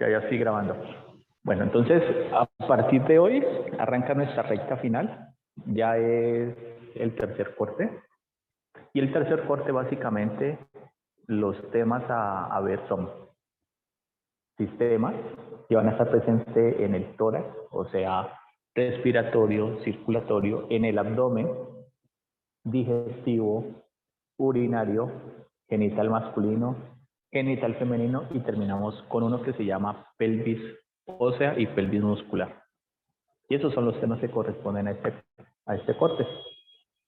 Que ya estoy grabando. Bueno, entonces, a partir de hoy, arranca nuestra recta final. Ya es el tercer corte. Y el tercer corte, básicamente, los temas a ver son sistemas que van a estar presentes en el tórax, o sea, respiratorio, circulatorio, en el abdomen, digestivo, urinario, genital masculino, genital femenino y terminamos con uno que se llama pelvis ósea y pelvis muscular. Y esos son los temas que corresponden a este corte.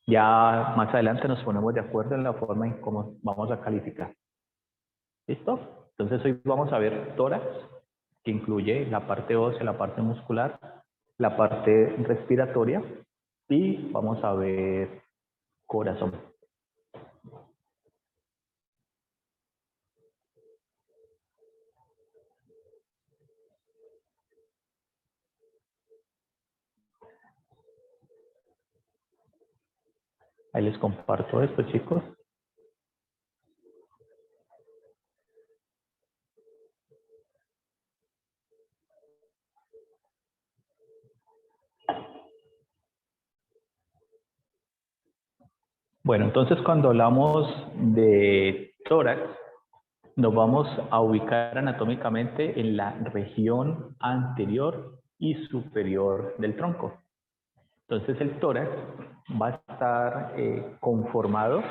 Ya más adelante nos ponemos de acuerdo en la forma en cómo vamos a calificar. ¿Listo? Entonces hoy vamos a ver tórax, que incluye la parte ósea, la parte muscular, la parte respiratoria y vamos a ver corazón. Ahí les comparto esto, chicos. Bueno, entonces cuando hablamos de tórax, nos vamos a ubicar anatómicamente en la región anterior y superior del tronco. Entonces el tórax va a estar conformado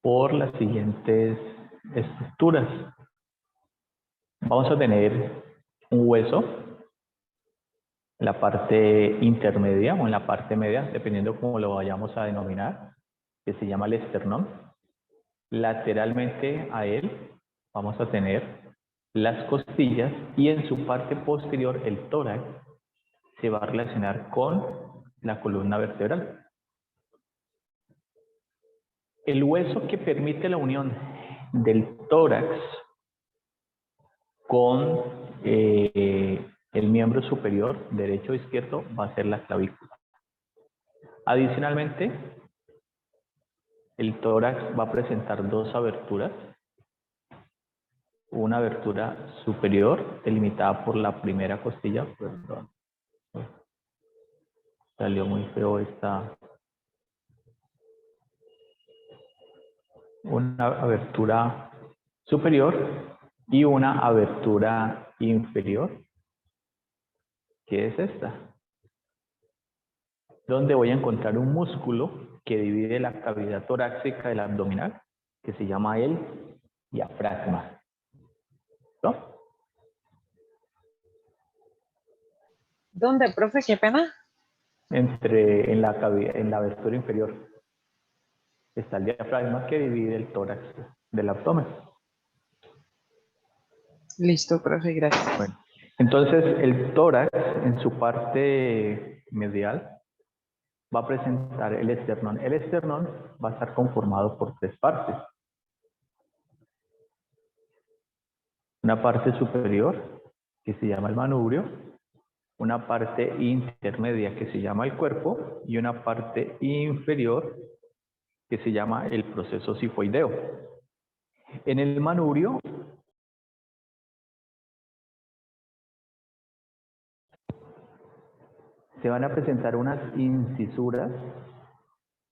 por las siguientes estructuras. Vamos a tener un hueso, en la parte intermedia o en la parte media, dependiendo cómo lo vayamos a denominar, que se llama el esternón. Lateralmente a él vamos a tener las costillas y en su parte posterior el tórax se va a relacionar con la columna vertebral. El hueso que permite la unión del tórax con el miembro superior, derecho o izquierdo, va a ser la clavícula. Adicionalmente, el tórax va a presentar dos aberturas. Una abertura superior delimitada por la primera costilla, perdón. Salió muy feo esta. Una abertura superior y una abertura inferior, que es esta, donde voy a encontrar un músculo que divide la cavidad torácica del abdominal, que se llama el diafragma. ¿No? ¿Dónde, profe? Qué pena. En la abertura inferior está el diafragma que divide el tórax del abdomen. Listo, profe, gracias. Bueno, entonces el tórax en su parte medial va a presentar el esternón. El esternón va a estar conformado por tres partes. Una parte superior, que se llama el manubrio, una parte intermedia, que se llama el cuerpo, y una parte inferior, que se llama el proceso sifoideo. En el manubrio se van a presentar unas incisuras.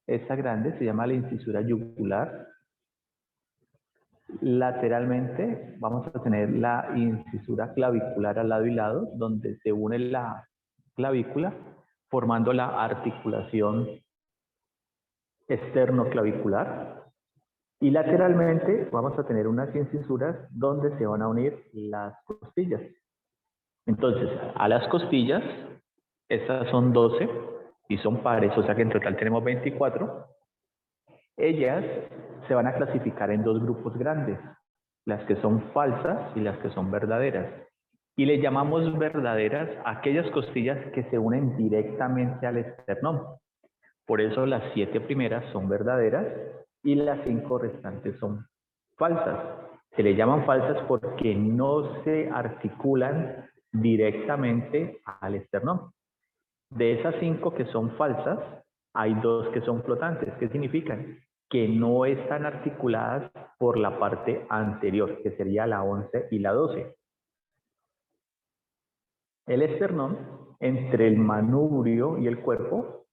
Esta grande se llama la incisura yugular. Lateralmente vamos a tener la incisura clavicular al lado y lado, donde se une la clavícula, formando la articulación externoclavicular. Y lateralmente vamos a tener unas incisuras donde se van a unir las costillas. Entonces, a las costillas, estas son 12 y son pares, o sea que en total tenemos 24. Ellas se van a clasificar en dos grupos grandes, las que son falsas y las que son verdaderas. Y le llamamos verdaderas a aquellas costillas que se unen directamente al esternón. Por eso las 7 primeras son verdaderas y las 5 restantes son falsas. Se le llaman falsas porque no se articulan directamente al esternón. De esas 5 que son falsas, hay 2 que son flotantes. ¿Qué significan? Que no están articuladas por la parte anterior, que sería la 11 y la 12. El esternón, entre el manubrio y el cuerpo,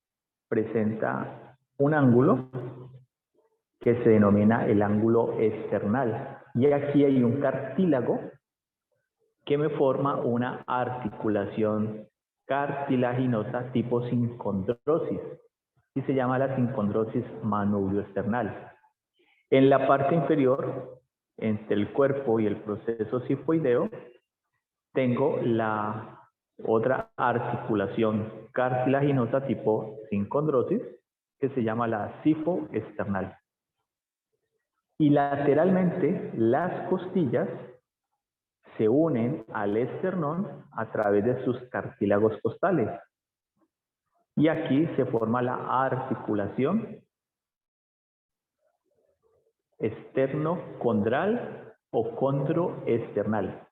presenta un ángulo que se denomina el ángulo esternal. Y aquí hay un cartílago que me forma una articulación cartilaginosa tipo sincondrosis y se llama la sincondrosis manubrio-esternal. En la parte inferior, entre el cuerpo y el proceso cifoideo, tengo la otra articulación cartilaginosa tipo sincondrosis que se llama la cifoesternal. Y lateralmente, las costillas se unen al esternón a través de sus cartílagos costales. Y aquí se forma la articulación esterno-condral o condroesternal.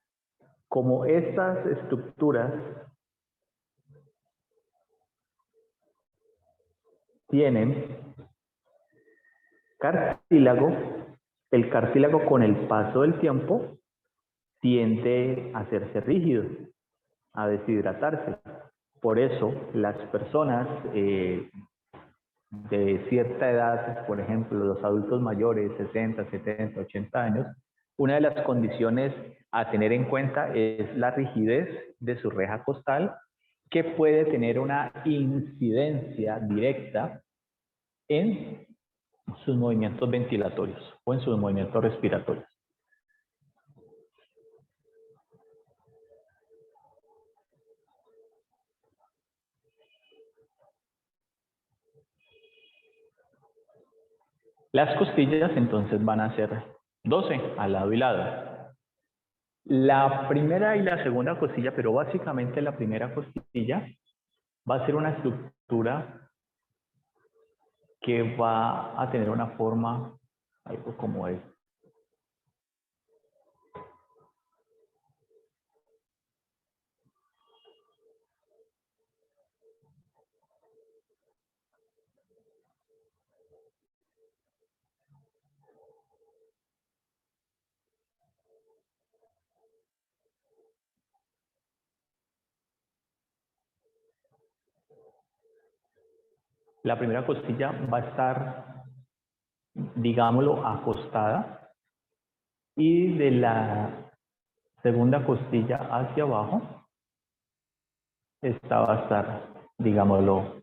Como estas estructuras tienen cartílago, el cartílago con el paso del tiempo tiende a hacerse rígido, a deshidratarse. Por eso las personas de cierta edad, por ejemplo los adultos mayores, 60, 70, 80 años, una de las condiciones a tener en cuenta es la rigidez de su reja costal, que puede tener una incidencia directa en sus movimientos ventilatorios o en sus movimientos respiratorios. Las costillas entonces van a ser 12 al lado y lado. La primera y la segunda costilla, pero básicamente la primera costilla, va a ser una estructura que va a tener una forma algo como es. La primera costilla va a estar, digámoslo, acostada, y de la segunda costilla hacia abajo, esta va a estar, digámoslo,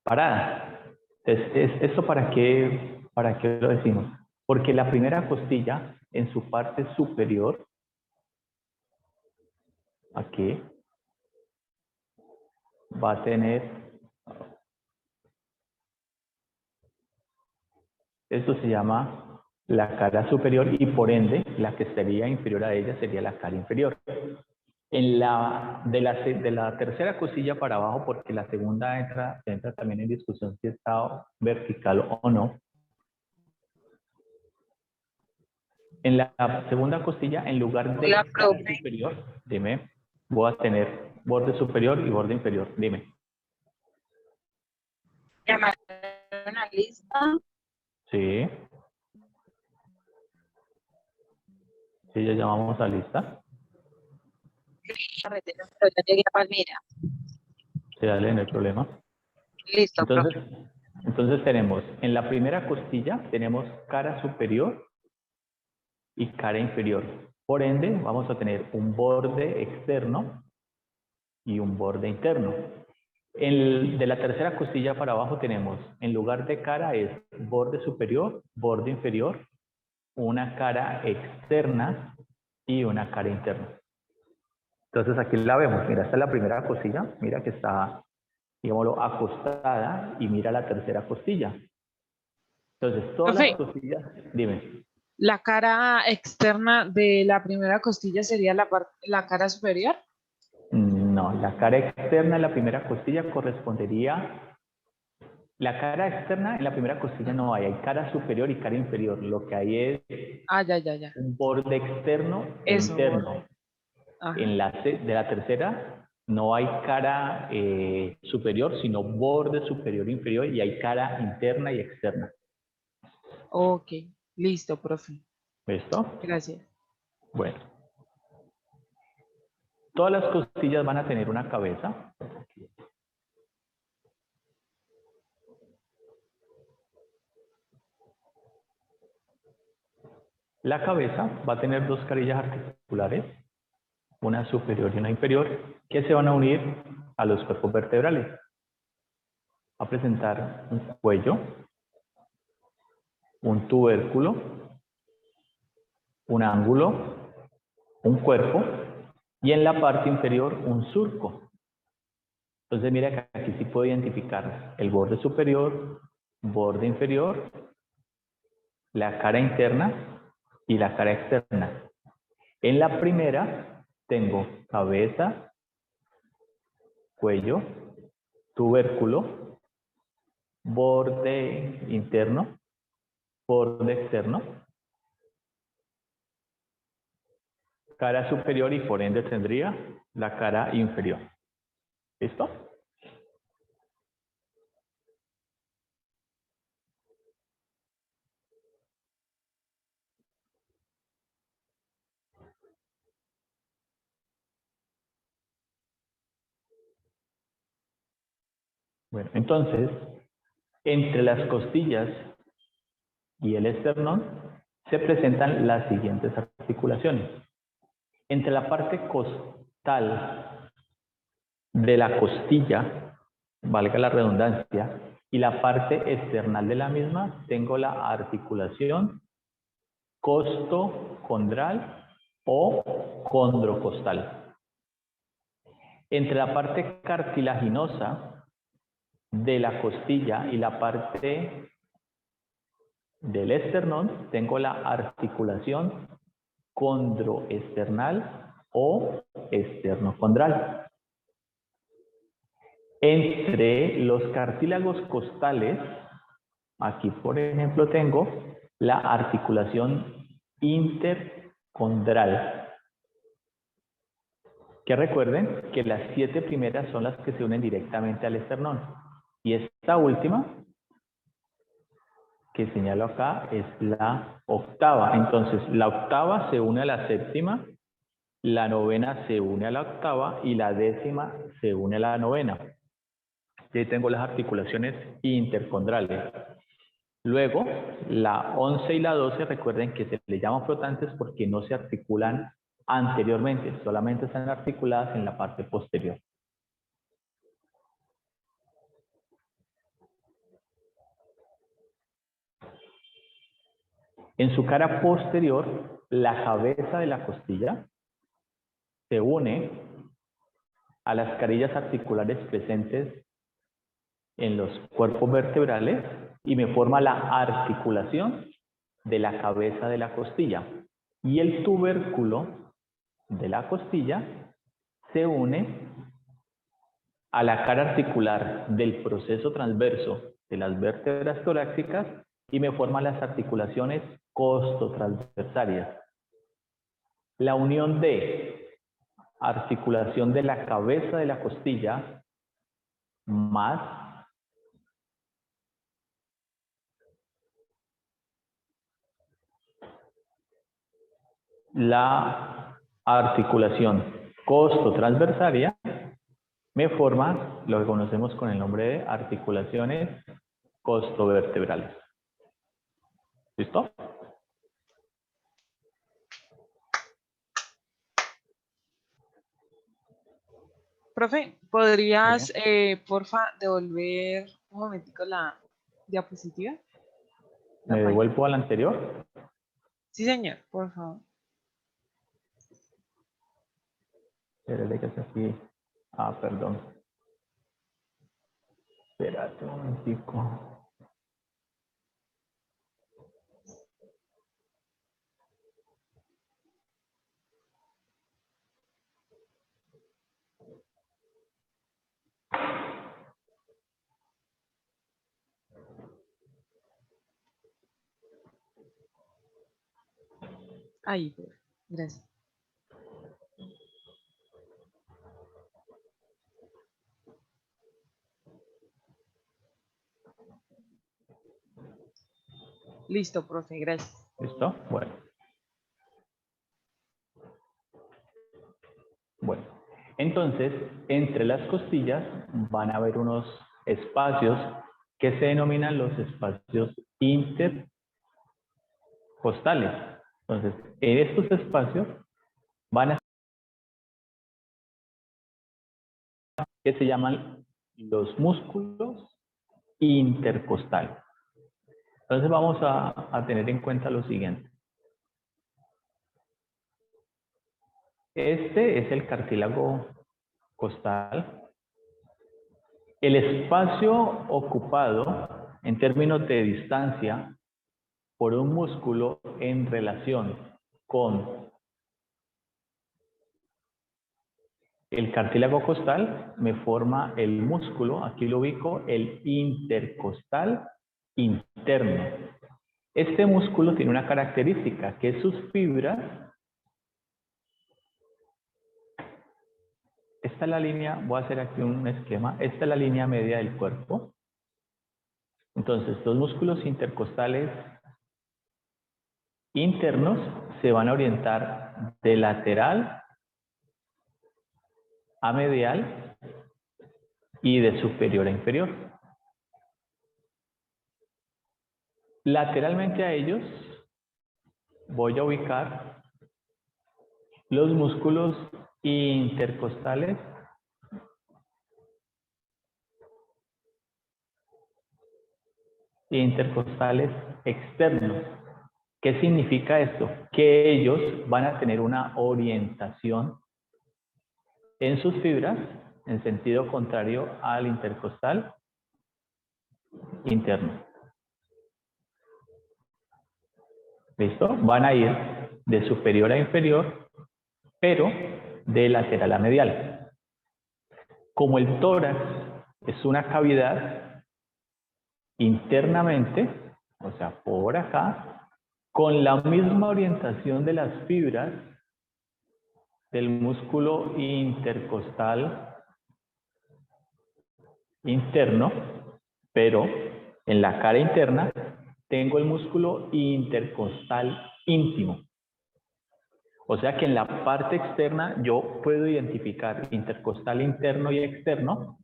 parada. ¿Esto para qué lo decimos? Porque la primera costilla, en su parte superior, aquí, va a tener, esto se llama la cara superior, y por ende, la que sería inferior a ella sería la cara inferior. De la tercera costilla para abajo, porque la segunda entra también en discusión si está vertical o no. En la segunda costilla, en lugar de cara superior, dime, voy a tener borde superior y borde inferior. Dime. ¿Llamaron a lista? Sí. Sí, ya llamamos a lista. Pero ya llegué a Palmira. Sí, dale, no hay problema. Listo, profe. Entonces tenemos, en la primera costilla, tenemos cara superior y cara inferior. Por ende, vamos a tener un borde externo y un borde interno. De la tercera costilla para abajo tenemos, en lugar de cara, es borde superior, borde inferior, una cara externa y una cara interna. Entonces aquí la vemos, mira, esta es la primera costilla, mira que está, digámoslo, acostada, y mira la tercera costilla. Entonces todas las costillas, dime. ¿La cara externa de la primera costilla sería la cara superior? No, la cara externa en la primera costilla correspondería. La cara externa en la primera costilla no hay cara superior y cara inferior. Lo que hay es Ya. un borde externo e Eso, interno. borde. De la tercera no hay cara superior, sino borde superior e inferior, y hay cara interna y externa. Ok, listo, profe. ¿Listo? Gracias. Bueno, todas las costillas van a tener una cabeza. La cabeza va a tener dos carillas articulares, una superior y una inferior, que se van a unir a los cuerpos vertebrales. Va a presentar un cuello, un tubérculo, un ángulo, un cuerpo y en la parte inferior un surco. Entonces mira que aquí sí puedo identificar el borde superior, borde inferior, la cara interna y la cara externa. En la primera tengo cabeza, cuello, tubérculo, borde interno, borde externo, cara superior y por ende tendría la cara inferior. ¿Listo? Bueno, entonces, entre las costillas y el esternón se presentan las siguientes articulaciones. Entre la parte costal de la costilla, valga la redundancia, y la parte external de la misma, tengo la articulación costocondral o condrocostal. Entre la parte cartilaginosa de la costilla y la parte del esternón, tengo la articulación condroesternal o esternocondral. Entre los cartílagos costales, aquí por ejemplo tengo la articulación intercondral. Que recuerden que las 7 primeras son las que se unen directamente al esternón. Y esta última, que señalo acá, es la octava. Entonces, la octava se une a la séptima, la novena se une a la octava y la décima se une a la novena. Y ahí tengo las articulaciones intercondrales. Luego, la 11 y la 12, recuerden que se le llaman flotantes porque no se articulan anteriormente, solamente están articuladas en la parte posterior. En su cara posterior, la cabeza de la costilla se une a las carillas articulares presentes en los cuerpos vertebrales y me forma la articulación de la cabeza de la costilla. Y el tubérculo de la costilla se une a la cara articular del proceso transverso de las vértebras torácicas y me forma las articulaciones costotransversarias. La unión de articulación de la cabeza de la costilla más la articulación costotransversaria me forma lo que conocemos con el nombre de articulaciones costovertebrales. ¿Listo? Profe, ¿podrías, porfa, devolver un momentico la diapositiva? ¿Me devuelvo al anterior? Sí, señor, por favor. Espérate que es aquí. Ah, perdón. Espérate un momentico. Ahí, profe. Gracias. Listo, profe, gracias. ¿Listo? Bueno. Bueno, entonces, entre las costillas van a haber unos espacios que se denominan los espacios intercostales. Entonces, en estos espacios van a que se llaman los músculos intercostales. Entonces vamos a tener en cuenta lo siguiente. Este es el cartílago costal. El espacio ocupado en términos de distancia por un músculo en relación con el cartílago costal me forma el músculo, aquí lo ubico, el intercostal interno. Este músculo tiene una característica, que sus fibras, esta es la línea, voy a hacer aquí un esquema, esta es la línea media del cuerpo. Entonces, los músculos intercostales internos se van a orientar de lateral a medial y de superior a inferior. Lateralmente a ellos voy a ubicar los músculos intercostales externos. ¿Qué significa esto? Que ellos van a tener una orientación en sus fibras en sentido contrario al intercostal interno. ¿Listo? Van a ir de superior a inferior, pero de lateral a medial. Como el tórax es una cavidad internamente, o sea, por acá, con la misma orientación de las fibras del músculo intercostal interno, pero en la cara interna tengo el músculo intercostal íntimo. O sea que en la parte externa yo puedo identificar intercostal interno y externo,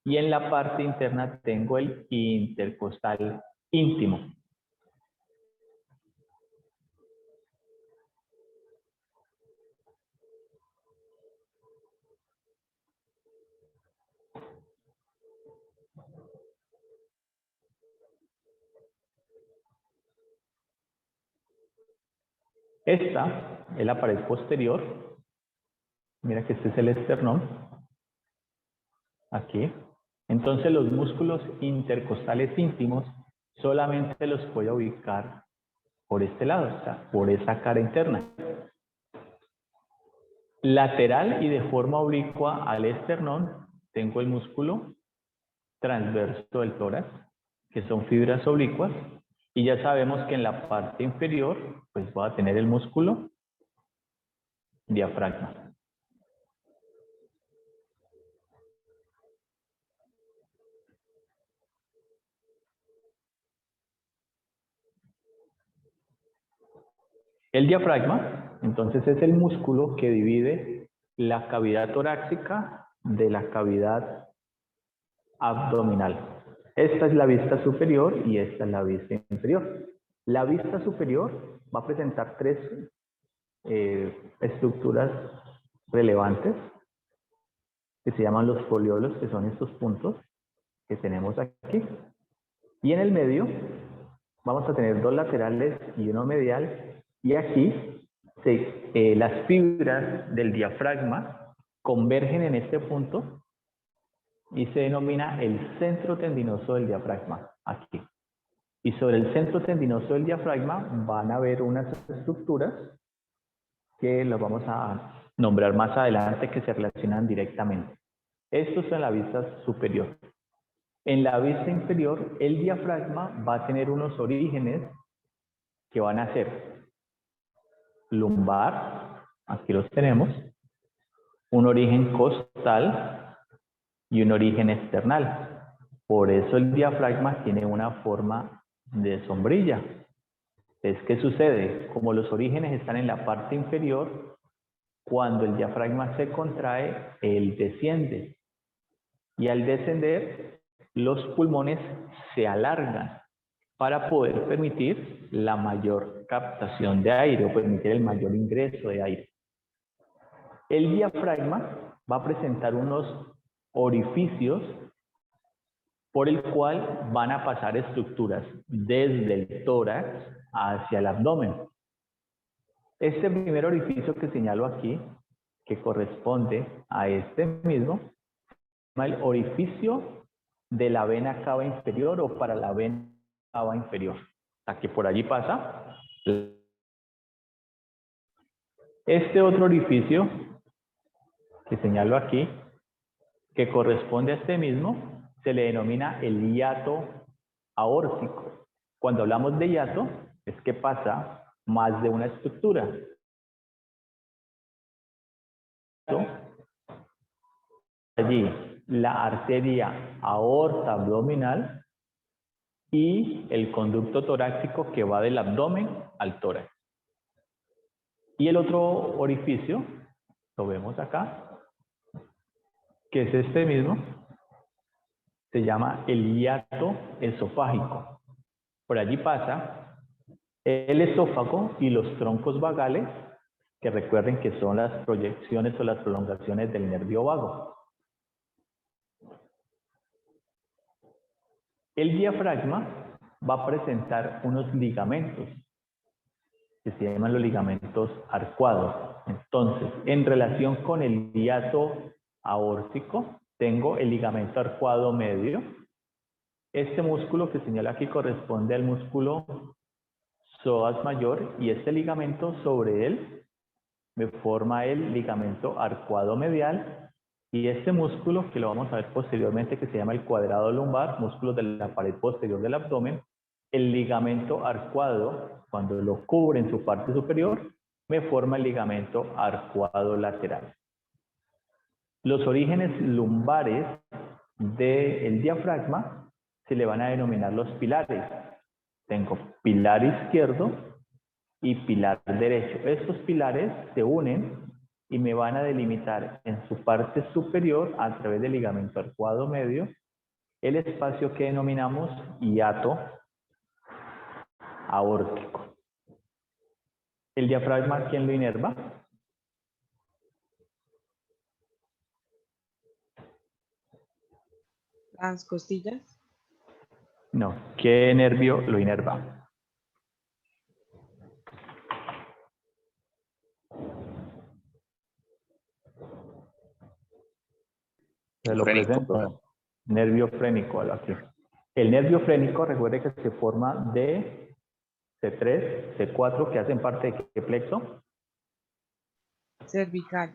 y en la parte interna tengo el intercostal íntimo. Esta es la pared posterior. Mira que este es el esternón. Aquí. Entonces los músculos intercostales íntimos solamente los puedo ubicar por este lado, o sea, por esa cara interna. Lateral y de forma oblicua al esternón tengo el músculo transverso del tórax, que son fibras oblicuas, y ya sabemos que en la parte inferior pues voy a tener el músculo diafragma. El diafragma, entonces, es el músculo que divide la cavidad torácica de la cavidad abdominal. Esta es la vista superior y esta es la vista inferior. La vista superior va a presentar tres estructuras relevantes que se llaman los foliolos, que son estos puntos que tenemos aquí. Y en el medio vamos a tener dos laterales y uno medial, y aquí las fibras del diafragma convergen en este punto y se denomina el centro tendinoso del diafragma, aquí. Y sobre el centro tendinoso del diafragma van a haber unas estructuras que las vamos a nombrar más adelante, que se relacionan directamente. Esto es en la vista superior. En la vista inferior, el diafragma va a tener unos orígenes que van a ser lumbar, aquí los tenemos, un origen costal y un origen external. Por eso el diafragma tiene una forma de sombrilla, Entonces, ¿qué sucede? Como los orígenes están en la parte inferior, cuando el diafragma se contrae, él desciende. Y al descender, los pulmones se alargan para poder permitir la mayor captación de aire o permitir el mayor ingreso de aire. El diafragma va a presentar unos orificios por el cual van a pasar estructuras desde el tórax hacia el abdomen. Este primer orificio que señalo aquí, que corresponde a este mismo, se llama el orificio de la vena cava inferior o para la vena cava inferior. O sea, que por allí pasa. Este otro orificio que señalo aquí, que corresponde a este mismo, se le denomina el hiato aórtico. Cuando hablamos de hiato, es que pasa más de una estructura. Allí, la arteria aorta abdominal y el conducto torácico que va del abdomen al tórax. Y el otro orificio, lo vemos acá, que es este mismo, se llama el hiato esofágico. Por allí pasa el esófago y los troncos vagales, que recuerden que son las proyecciones o las prolongaciones del nervio vago. El diafragma va a presentar unos ligamentos, que se llaman los ligamentos arcuados. Entonces, en relación con el hiato aórtico, tengo el ligamento arcuado medio. Este músculo que señala aquí corresponde al músculo psoas mayor y este ligamento sobre él me forma el ligamento arcuado medial y este músculo que lo vamos a ver posteriormente que se llama el cuadrado lumbar, músculo de la pared posterior del abdomen, el ligamento arcuado cuando lo cubre en su parte superior me forma el ligamento arcuado lateral. Los orígenes lumbares del diafragma se le van a denominar los pilares. Tengo pilar izquierdo y pilar derecho. Estos pilares se unen y me van a delimitar en su parte superior a través del ligamento arcuado medio el espacio que denominamos hiato aórtico. El diafragma, ¿quién lo inerva? Las costillas. No, ¿qué nervio lo inerva? Se lo presento. Nervio frénico, aquí. El nervio frénico, recuerde que se forma de C3, C4, que hacen parte de ¿qué plexo? Cervical.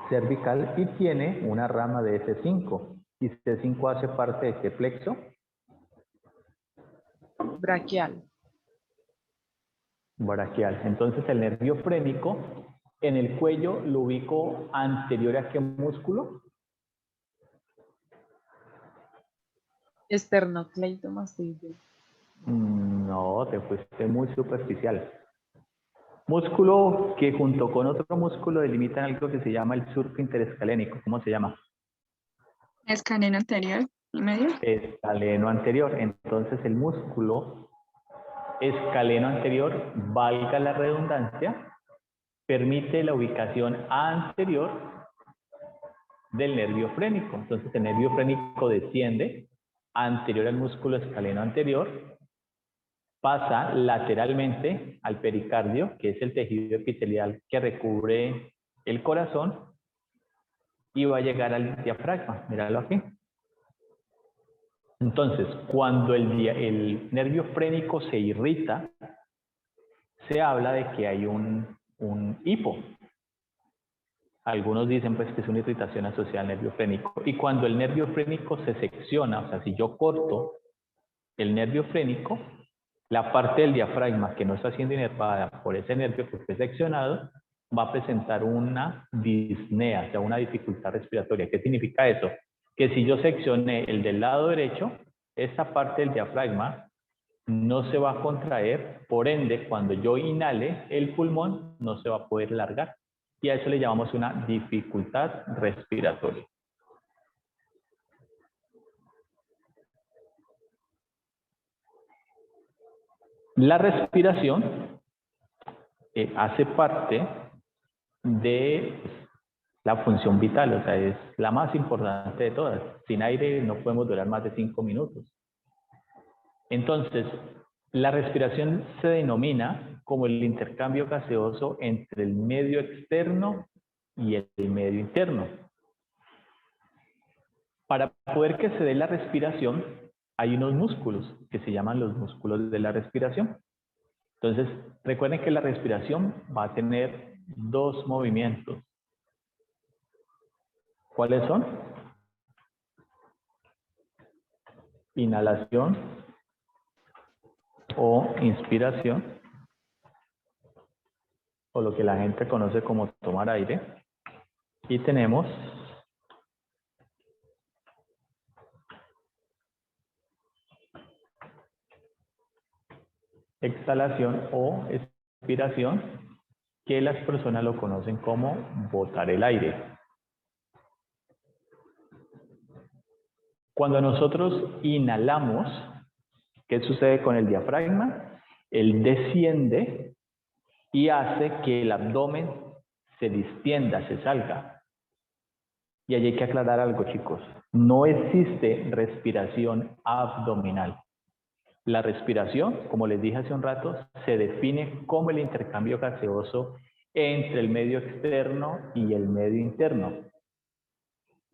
Cervical y tiene una rama de C5. ¿Y C5 hace parte de qué plexo? Braquial. Braquial. Entonces el nervio frénico en el cuello lo ubico anterior a qué músculo? Esternocleidomastoideo. No, te fuiste muy superficial. Músculo que junto con otro músculo delimitan algo que se llama el surco interescalénico. ¿Cómo se llama? Escaleno anterior y medio. Escaleno anterior. Entonces el músculo escaleno anterior, valga la redundancia, permite la ubicación anterior del nervio frénico. Entonces el nervio frénico desciende anterior al músculo escaleno anterior, pasa lateralmente al pericardio, que es el tejido epitelial que recubre el corazón, y va a llegar al diafragma. Míralo aquí. Entonces, cuando el nervio frénico se irrita, se habla de que hay un hipo. Algunos dicen pues que es una irritación asociada al nervio frénico. Y cuando el nervio frénico se secciona, o sea, si yo corto el nervio frénico, la parte del diafragma que no está siendo inervada por ese nervio porque es seccionado, va a presentar una disnea, o sea, una dificultad respiratoria. ¿Qué significa eso? Que si yo seccioné el del lado derecho, esta parte del diafragma no se va a contraer, por ende, cuando yo inhale, el pulmón no se va a poder largar. Y a eso le llamamos una dificultad respiratoria. La respiración hace parte de la función vital, o sea, es la más importante de todas. Sin aire no podemos durar más de 5 minutos. Entonces, la respiración se denomina como el intercambio gaseoso entre el medio externo y el medio interno. Para poder que se dé la respiración, hay unos músculos que se llaman los músculos de la respiración. Entonces, recuerden que la respiración va a tener dos movimientos. ¿Cuáles son? Inhalación o inspiración, o lo que la gente conoce como tomar aire. Y tenemos exhalación o expiración, que las personas lo conocen como botar el aire. Cuando nosotros inhalamos, ¿qué sucede con el diafragma? Él desciende y hace que el abdomen se distienda, se salga. Y allí hay que aclarar algo, chicos. No existe respiración abdominal. La respiración, como les dije hace un rato, se define como el intercambio gaseoso entre el medio externo y el medio interno.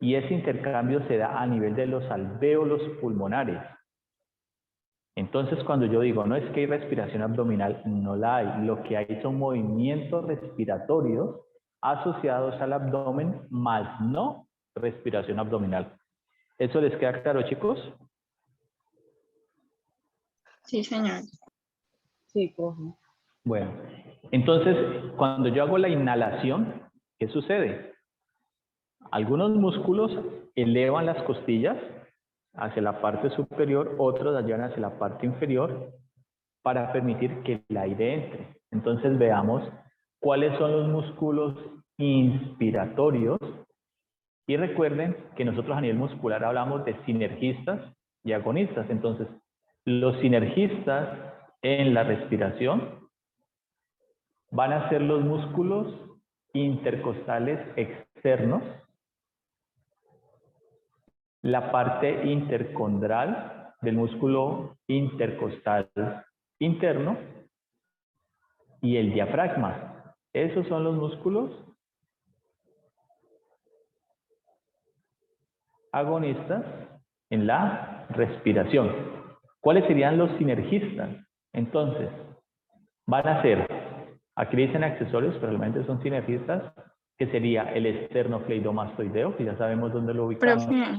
Y ese intercambio se da a nivel de los alvéolos pulmonares. Entonces, cuando yo digo, no es que hay respiración abdominal, no la hay. Lo que hay son movimientos respiratorios asociados al abdomen, más no respiración abdominal. ¿Eso les queda claro, chicos? Sí, señor. Sí, profe. Bueno, entonces, cuando yo hago la inhalación, ¿qué sucede? Algunos músculos elevan las costillas hacia la parte superior, otros la llevan hacia la parte inferior para permitir que el aire entre. Entonces veamos cuáles son los músculos inspiratorios y recuerden que nosotros a nivel muscular hablamos de sinergistas y agonistas. Entonces, los sinergistas en la respiración van a ser los músculos intercostales externos, la parte intercondral del músculo intercostal interno y el diafragma. Esos son los músculos agonistas en la respiración. ¿Cuáles serían los sinergistas? Entonces, van a ser, aquí dicen accesorios, pero realmente son sinergistas, que sería el esternocleidomastoideo, que ya sabemos dónde lo ubicamos. Dime.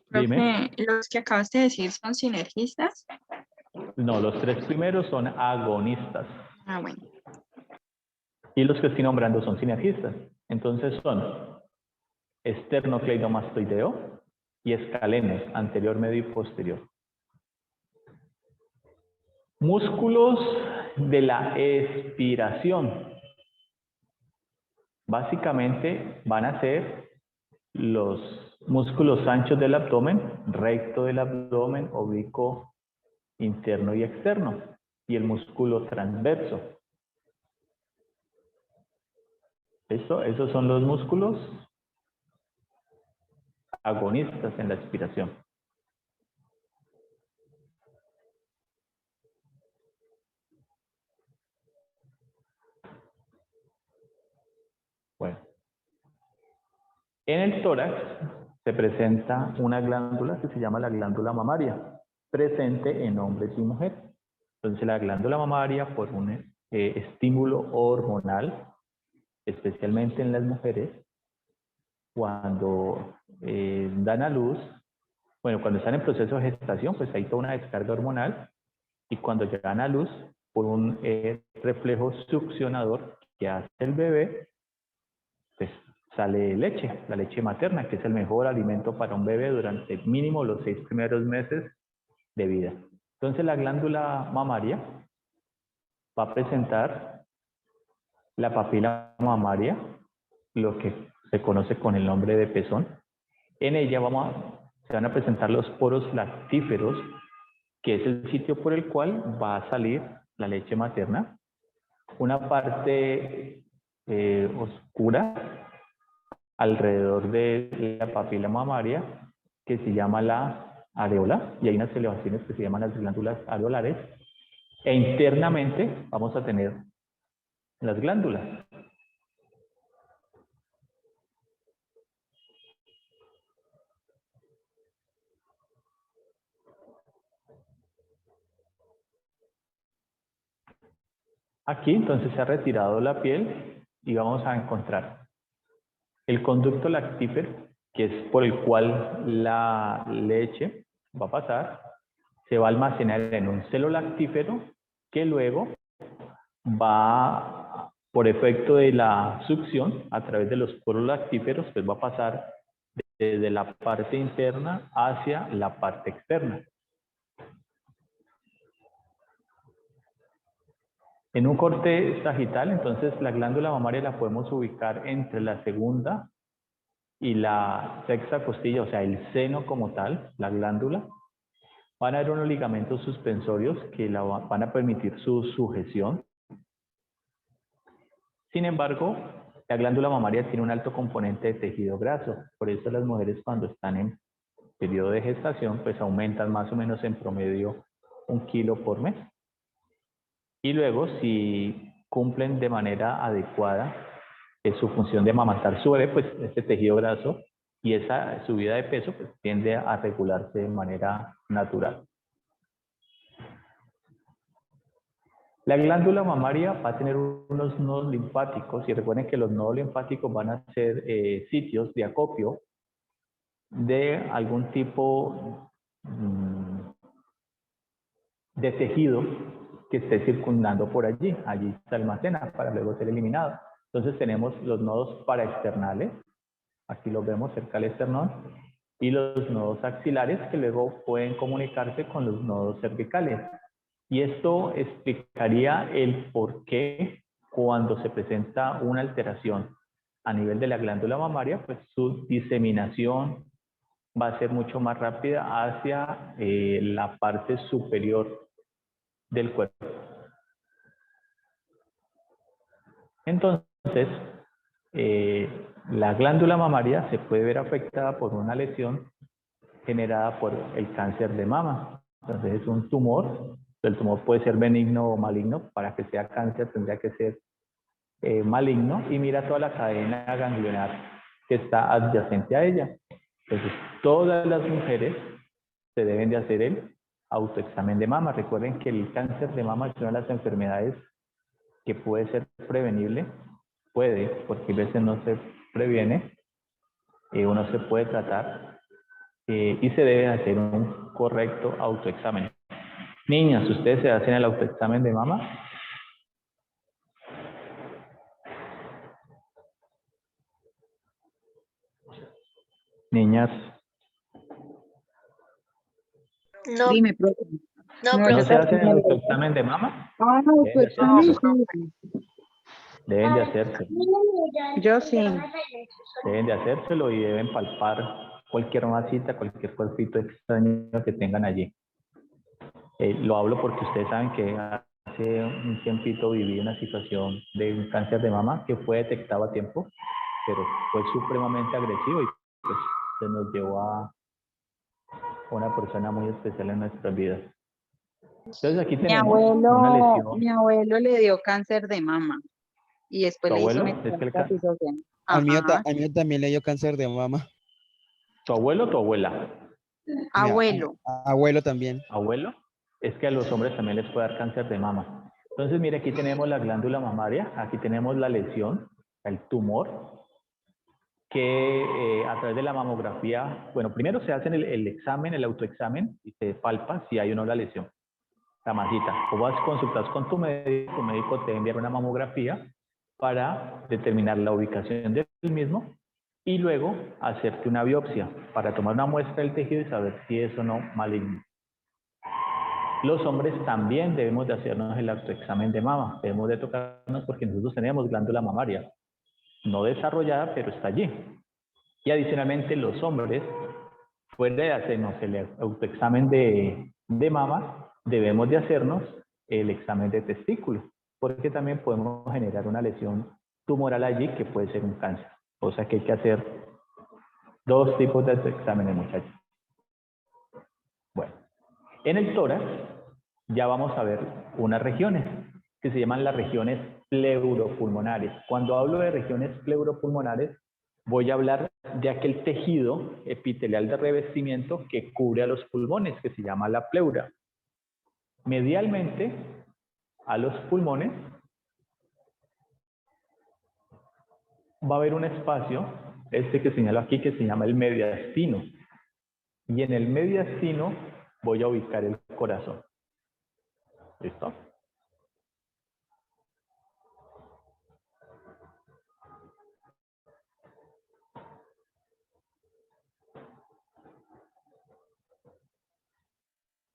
Profe, ¿los que acabas de decir son sinergistas? No, los tres primeros son agonistas. Ah, bueno. Y los que estoy nombrando son sinergistas. Entonces son esternocleidomastoideo y escalenos, anterior, medio y posterior. Músculos de la expiración. Básicamente van a ser los músculos anchos del abdomen, recto del abdomen, oblicuo interno y externo, y el músculo transverso. Esos son los músculos agonistas en la expiración. Bueno. En el tórax se presenta una glándula que se llama la glándula mamaria, presente en hombres y mujeres. Entonces la glándula mamaria, por un estímulo hormonal, especialmente en las mujeres, cuando dan a luz, bueno, cuando están en proceso de gestación, pues hay toda una descarga hormonal, y cuando llegan a luz, por un reflejo succionador que hace el bebé, pues sale leche, la leche materna, que es el mejor alimento para un bebé durante mínimo los 6 primeros meses de vida. Entonces la glándula mamaria va a presentar la papila mamaria, lo que se conoce con el nombre de pezón. En ella se van a presentar los poros lactíferos, que es el sitio por el cual va a salir la leche materna. Una parte oscura alrededor de la papila mamaria, que se llama la areola, y hay unas elevaciones que se llaman las glándulas areolares, e internamente vamos a tener las glándulas. Aquí entonces se ha retirado la piel y vamos a encontrar el conducto lactífero, que es por el cual la leche va a pasar, se va a almacenar en un celo lactífero que luego va, por efecto de la succión, a través de los poros lactíferos, pues va a pasar desde la parte interna hacia la parte externa. En un corte sagital, entonces la glándula mamaria la podemos ubicar entre la segunda y la sexta costilla, o sea, el seno como tal, la glándula. Van a haber unos ligamentos suspensorios que van a permitir su sujeción. Sin embargo, la glándula mamaria tiene un alto componente de tejido graso. Por eso las mujeres cuando están en periodo de gestación, pues aumentan más o menos en promedio 1 kilo por mes. Y luego, si cumplen de manera adecuada su función de amamantar su bebé, pues este tejido graso y esa subida de peso pues, tiende a regularse de manera natural. La glándula mamaria va a tener unos nodos linfáticos y recuerden que los nodos linfáticos van a ser sitios de acopio de algún tipo de tejido que esté circundando por allí. Allí se almacena para luego ser eliminado. Entonces tenemos los nodos paraexternales, aquí los vemos cerca del esternón, y los nodos axilares que luego pueden comunicarse con los nodos cervicales. Y esto explicaría el por qué cuando se presenta una alteración a nivel de la glándula mamaria, pues su diseminación va a ser mucho más rápida hacia la parte superior del cuerpo. Entonces, la glándula mamaria se puede ver afectada por una lesión generada por el cáncer de mama. Entonces es un tumor, el tumor puede ser benigno o maligno, para que sea cáncer tendría que ser maligno, y mira toda la cadena ganglionar que está adyacente a ella. Entonces todas las mujeres se deben de hacer el autoexamen de mama. Recuerden que el cáncer de mama es una de las enfermedades que puede ser prevenible, porque a veces no se previene, uno se puede tratar y se debe hacer un correcto autoexamen. Niñas, ¿ustedes se hacen el autoexamen de mama? Niñas, No, Dime, profe. no, ¿no profe. se hacen el autoexamen de mama? Ah, Deben de autoexamen, hacérselo. sí. Deben de hacérselo. Yo sí. Deben de hacérselo y deben palpar cualquier masita, cualquier cuerpito extraño que tengan allí. Lo hablo porque ustedes saben que hace un tiempito viví una situación de un cáncer de mama que fue detectado a tiempo, pero fue supremamente agresivo y pues se nos llevó a una persona muy especial en nuestras vidas. Entonces aquí tenemos una lesión. Mi abuelo le dio cáncer de mama y después ¿Tu le hizo abuelo? Es que metastasisión. Al mío, Ajá, al mío también le dio cáncer de mama. ¿Tu abuelo o tu abuela? abuelo. Abuelo también. ¿Abuelo? Es que a los hombres también les puede dar cáncer de mama. Entonces, mire, aquí tenemos la glándula mamaria, aquí tenemos la lesión, el tumor, que a través de la mamografía, bueno, primero se hace el examen, el autoexamen, y se palpa si hay o no la lesión, la masita. O vas a consultar con tu médico te va a enviar una mamografía para determinar la ubicación del mismo y luego hacerte una biopsia para tomar una muestra del tejido y saber si es o no maligno. Los hombres también debemos de hacernos el autoexamen de mama. Debemos de tocarnos porque nosotros tenemos glándula mamaria. No desarrollada, pero está allí. Y adicionalmente los hombres, fuera de hacernos el autoexamen de mama, debemos de hacernos el examen de testículo, porque también podemos generar una lesión tumoral allí que puede ser un cáncer. O sea que hay que hacer 2 tipos de exámenes, muchachos. Bueno, en el tórax ya vamos a ver unas regiones que se llaman las regiones pleuropulmonares. Cuando hablo de regiones pleuropulmonares, voy a hablar de aquel tejido epitelial de revestimiento que cubre a los pulmones, que se llama la pleura. Medialmente a los pulmones va a haber un espacio, este que señalo aquí, que se llama el mediastino. Y en el mediastino voy a ubicar el corazón. ¿Listo?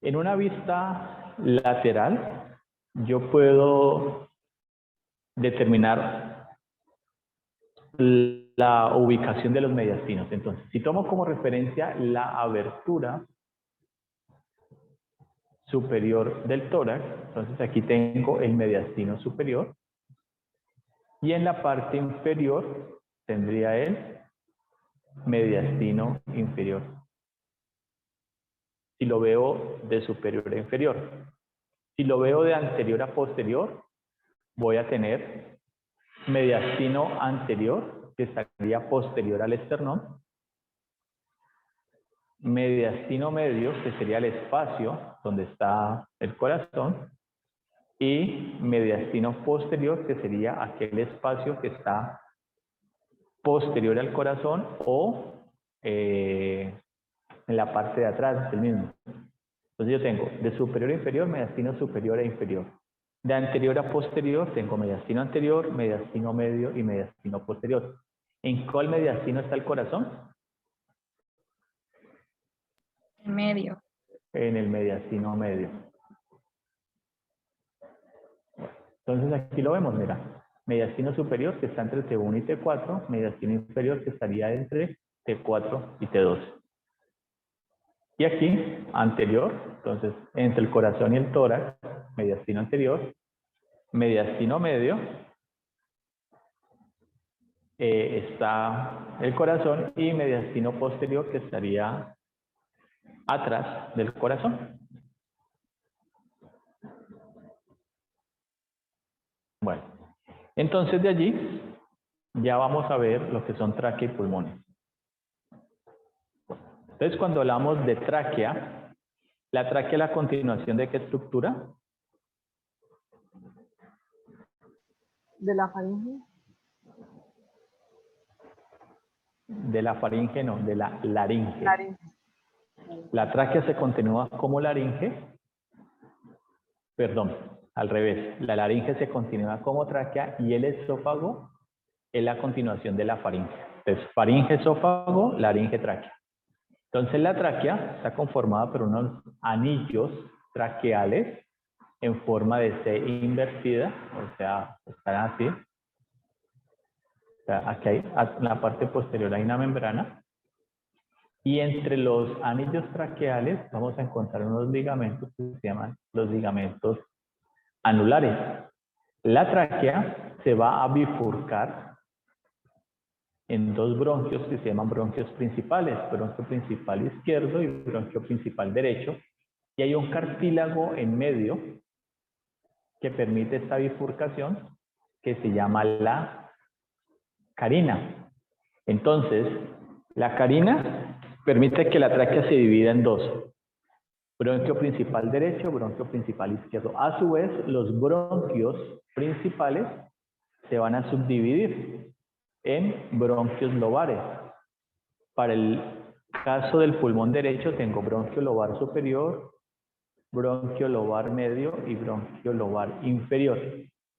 En una vista lateral, yo puedo determinar la ubicación de los mediastinos. Entonces, si tomo como referencia la abertura superior del tórax, entonces aquí tengo el mediastino superior, y en la parte inferior tendría el mediastino inferior. Si lo veo de superior a inferior. Si lo veo de anterior a posterior, voy a tener mediastino anterior, que estaría posterior al esternón, mediastino medio, que sería el espacio donde está el corazón, y mediastino posterior, que sería aquel espacio que está posterior al corazón o en la parte de atrás del mismo. Entonces yo tengo de superior a inferior, mediastino superior e inferior. De anterior a posterior tengo mediastino anterior, mediastino medio y mediastino posterior. ¿En cuál mediastino está el corazón? En medio. En el mediastino medio. Entonces aquí lo vemos, mira. Mediastino superior que está entre T1 y T4, mediastino inferior que estaría entre T4 y T2. Y aquí, anterior, entonces entre el corazón y el tórax, mediastino anterior, mediastino medio, está el corazón, y mediastino posterior que estaría atrás del corazón. Bueno, entonces de allí ya vamos a ver lo que son tráquea y pulmones. Entonces cuando hablamos de tráquea, la tráquea es la continuación de qué estructura? De la faringe. De la faringe, no, de la laringe. Laringe. La tráquea se continúa como laringe, perdón, al revés. La laringe se continúa como tráquea y el esófago es la continuación de la faringe. Entonces, faringe, esófago, laringe, tráquea. Entonces, la tráquea está conformada por unos anillos traqueales en forma de C invertida, o sea, están así. O sea, aquí hay, en la parte posterior hay una membrana. Y entre los anillos traqueales vamos a encontrar unos ligamentos que se llaman los ligamentos anulares. La tráquea se va a bifurcar en 2 bronquios que se llaman bronquios principales, bronquio principal izquierdo y bronquio principal derecho. Y hay un cartílago en medio que permite esta bifurcación que se llama la carina. Entonces, la carina permite que la tráquea se divida en 2. Bronquio principal derecho, bronquio principal izquierdo. A su vez, los bronquios principales se van a subdividir en bronquios lobares. Para el caso del pulmón derecho tengo bronquio lobar superior, bronquio lobar medio y bronquio lobar inferior.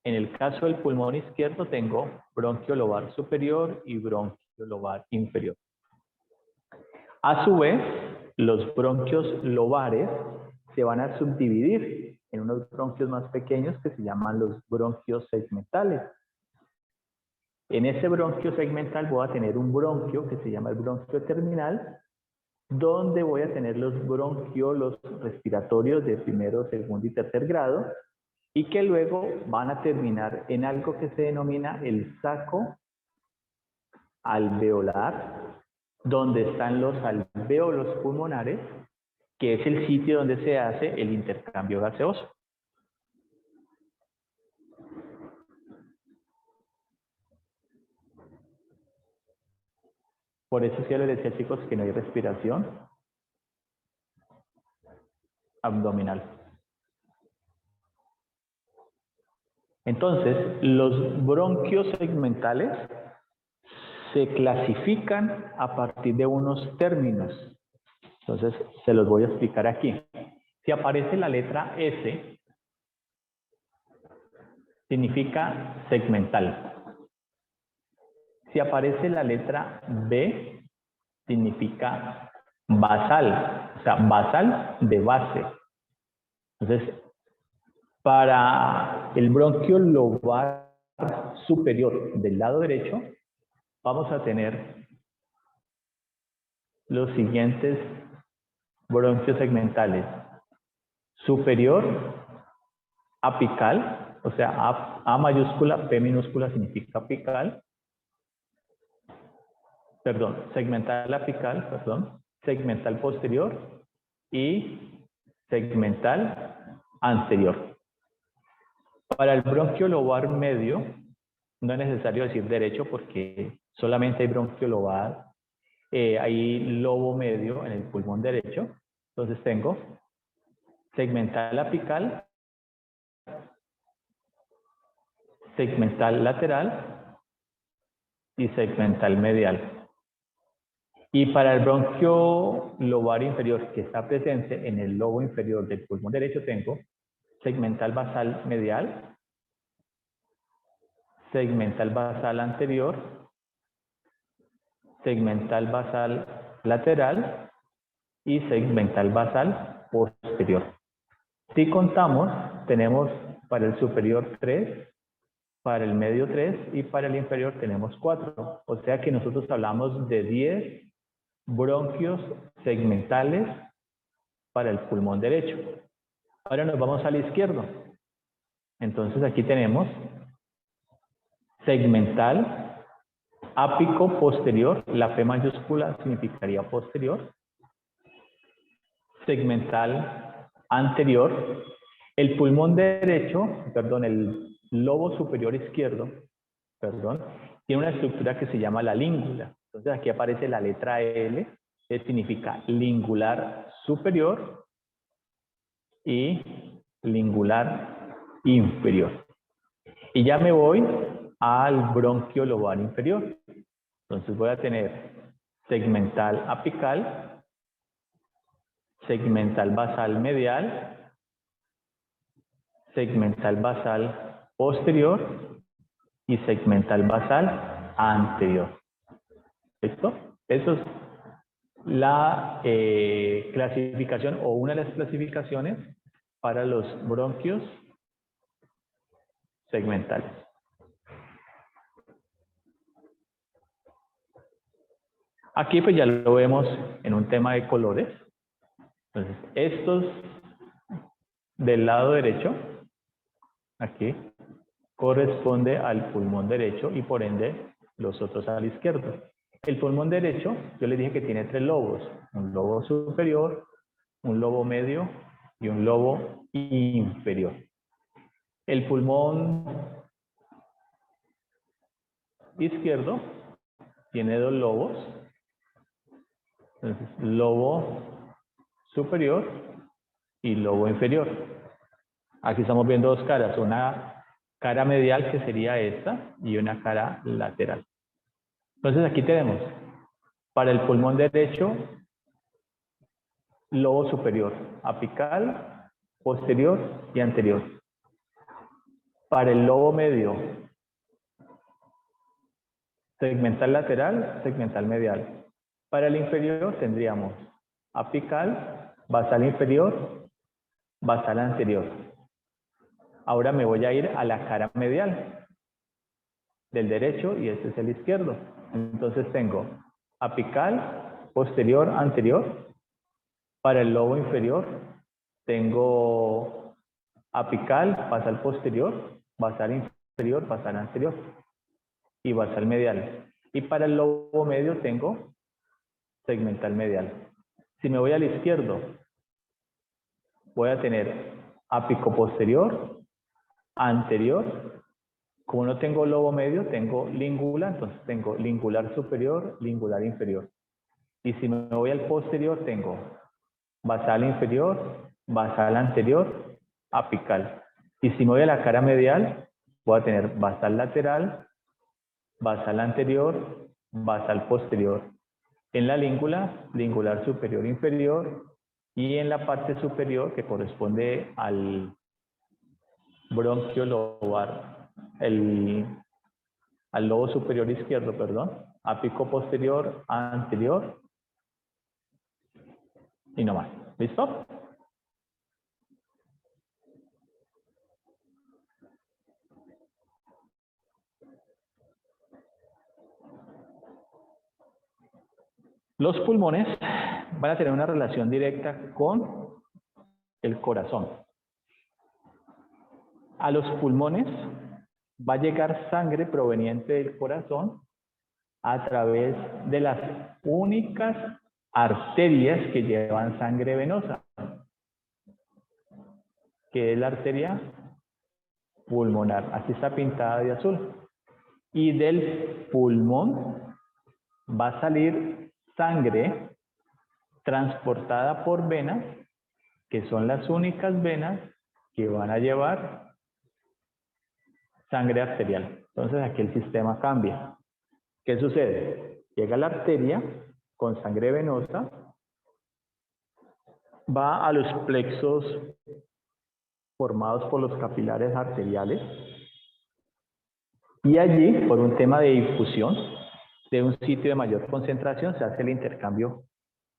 En el caso del pulmón izquierdo tengo bronquio lobar superior y bronquio lobar inferior. A su vez, los bronquios lobares se van a subdividir en unos bronquios más pequeños que se llaman los bronquios segmentales. En ese bronquio segmental voy a tener un bronquio que se llama el bronquio terminal, donde voy a tener los bronquiolos respiratorios de primero, segundo y tercer grado, y que luego van a terminar en algo que se denomina el saco alveolar, donde están los alvéolos pulmonares, que es el sitio donde se hace el intercambio gaseoso. Por eso es que les decía, chicos, que no hay respiración abdominal. Entonces, los bronquios segmentales se clasifican a partir de unos términos. Entonces, se los voy a explicar aquí. Si aparece la letra S, significa segmental. Si aparece la letra B, significa basal, o sea, basal de base. Entonces, para el bronquio lobar superior del lado derecho, vamos a tener los siguientes bronquios segmentales. Superior apical, o sea, A mayúscula, P minúscula significa apical. Perdón, segmental apical, perdón, segmental posterior y segmental anterior. Para el bronquio lobar medio, no es necesario decir derecho porque solamente hay bronquio lobar, hay lobo medio en el pulmón derecho. Entonces tengo segmental apical, segmental lateral y segmental medial. Y para el bronquio lobar inferior que está presente en el lobo inferior del pulmón derecho tengo segmental basal medial, segmental basal anterior, segmental basal lateral y segmental basal posterior. Si contamos, tenemos para el superior 3, para el medio 3 y para el inferior tenemos 4. O sea que nosotros hablamos de 10 bronquios segmentales para el pulmón derecho. Ahora nos vamos al izquierdo. Entonces aquí tenemos segmental ápico posterior, la P mayúscula significaría posterior, segmental anterior, el pulmón derecho, perdón, el lobo superior izquierdo, perdón, tiene una estructura que se llama la língula. Entonces aquí aparece la letra L, que significa lingular superior y lingular inferior. Y ya me voy al bronquio lobar inferior. Entonces voy a tener segmental apical, segmental basal medial, segmental basal posterior y segmental basal anterior. ¿Listo? Eso es la clasificación o una de las clasificaciones para los bronquios segmentales. Aquí pues ya lo vemos en un tema de colores. Entonces, estos del lado derecho, aquí, corresponde al pulmón derecho y por ende los otros al izquierdo. El pulmón derecho, yo les dije que tiene 3 lobos, un lobo superior, un lobo medio y un lobo inferior. El pulmón izquierdo tiene 2 lobos, entonces lobo superior y lobo inferior. Aquí estamos viendo 2 caras, una cara medial que sería esta y una cara lateral. Entonces aquí tenemos para el pulmón derecho lobo superior, apical, posterior y anterior. Para el lobo medio, segmental lateral, segmental medial. Para el inferior tendríamos apical, basal inferior basal anterior. Ahora me voy a ir a la cara medial del derecho y este es el izquierdo. Entonces tengo apical, posterior, anterior. Para el lobo inferior tengo apical, basal posterior, basal inferior, basal anterior y basal medial. Y para el lobo medio tengo segmental medial. Si me voy al izquierdo, voy a tener ápico posterior, anterior. Como no tengo lobo medio, tengo língula, entonces tengo lingular superior, lingular inferior. Y si me voy al posterior, tengo basal inferior, basal anterior, apical. Y si me voy a la cara medial, voy a tener basal lateral, basal anterior, basal posterior. En la língula, lingular superior inferior, y en la parte superior que corresponde al bronquio lobar, al lobo superior izquierdo, perdón, ápico posterior, anterior y no más. ¿Listo? Los pulmones van a tener una relación directa con el corazón. A los pulmones va a llegar sangre proveniente del corazón a través de las únicas arterias que llevan sangre venosa, que es la arteria pulmonar. Así está pintada de azul. Y del pulmón va a salir sangre transportada por venas, que son las únicas venas que van a llevar sangre arterial. Entonces aquí el sistema cambia. ¿Qué sucede? Llega la arteria con sangre venosa, va a los plexos formados por los capilares arteriales y allí, por un tema de difusión de un sitio de mayor concentración, se hace el intercambio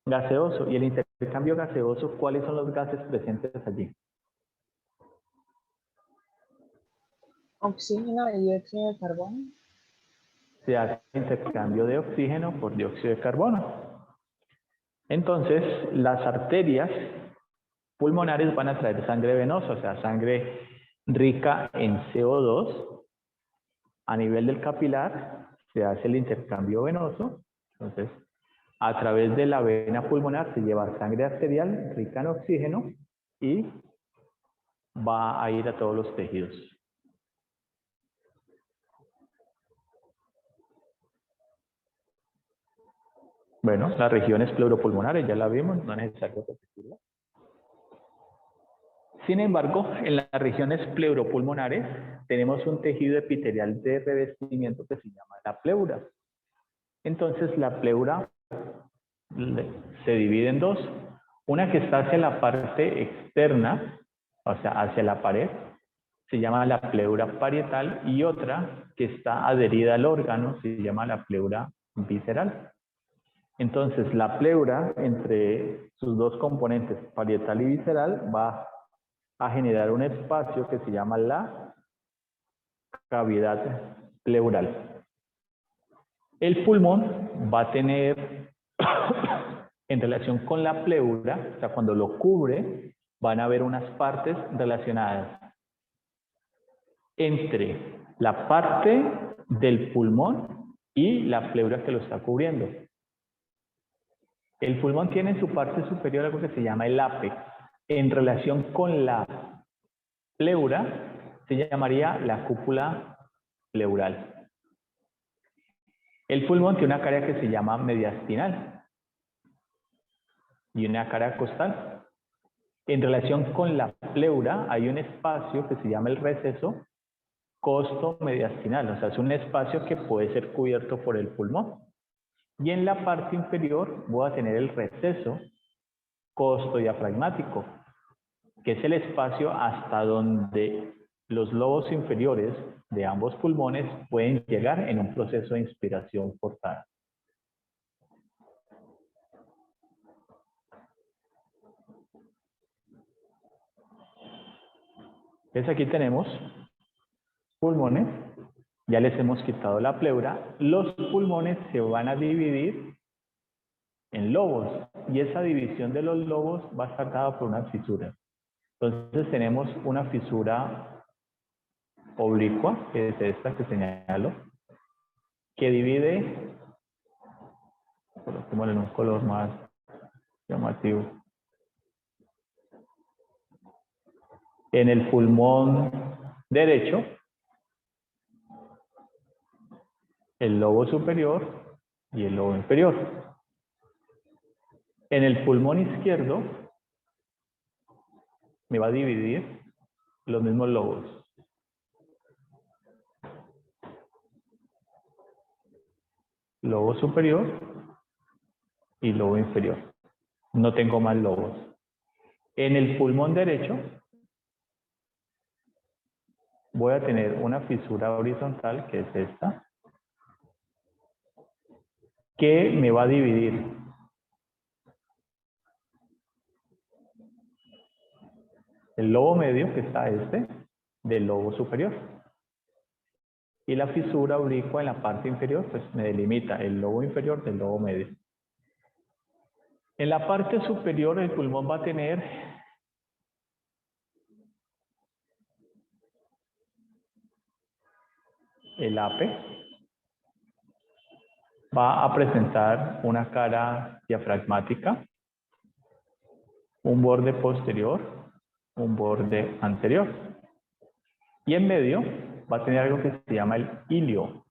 gaseoso. Y el intercambio gaseoso, ¿cuáles son los gases presentes allí? Oxígeno y dióxido de carbono. Se hace intercambio de oxígeno por dióxido de carbono. Entonces, las arterias pulmonares van a traer sangre venosa, o sea, sangre rica en CO2. A nivel del capilar se hace el intercambio venoso. Entonces, a través de la vena pulmonar se lleva sangre arterial rica en oxígeno y va a ir a todos los tejidos. Bueno, las regiones pleuropulmonares ya la vimos, no es necesario repetirla. Sin embargo, en las regiones pleuropulmonares tenemos un tejido epitelial de revestimiento que se llama la pleura. Entonces, la pleura se divide en dos. Una que está hacia la parte externa, o sea, hacia la pared, se llama la pleura parietal, y otra que está adherida al órgano se llama la pleura visceral. Entonces, la pleura, entre sus dos componentes, parietal y visceral, va a generar un espacio que se llama la cavidad pleural. El pulmón va a tener, en relación con la pleura, o sea, cuando lo cubre, van a haber unas partes relacionadas entre la parte del pulmón y la pleura que lo está cubriendo. El pulmón tiene en su parte superior algo que se llama el ápex. En relación con la pleura, se llamaría la cúpula pleural. El pulmón tiene una cara que se llama mediastinal y una cara costal. En relación con la pleura, hay un espacio que se llama el receso costo-mediastinal, o sea, es un espacio que puede ser cubierto por el pulmón. Y en la parte inferior voy a tener el receso costo-diafragmático, que es el espacio hasta donde los lobos inferiores de ambos pulmones pueden llegar en un proceso de inspiración forzada. Entonces aquí tenemos pulmones, ya les hemos quitado la pleura, los pulmones se van a dividir en lobos y esa división de los lobos va a estar dada por unas fisuras. Entonces tenemos una fisura oblicua, que es esta que señalo, que divide, coloquémosle en un color más llamativo, en el pulmón derecho, el lobo superior y el lobo inferior. En el pulmón izquierdo me va a dividir los mismos lobos. Lobo superior y lobo inferior. No tengo más lobos. En el pulmón derecho voy a tener una fisura horizontal, que es esta, que me va a dividir el lobo medio, que está del lobo superior. Y la fisura oblicua en la parte inferior, pues me delimita el lobo inferior del lobo medio. En la parte superior el pulmón va a tener el apex, va a presentar una cara diafragmática, un borde posterior, un borde anterior. Y en medio va a tener algo que se llama el ilio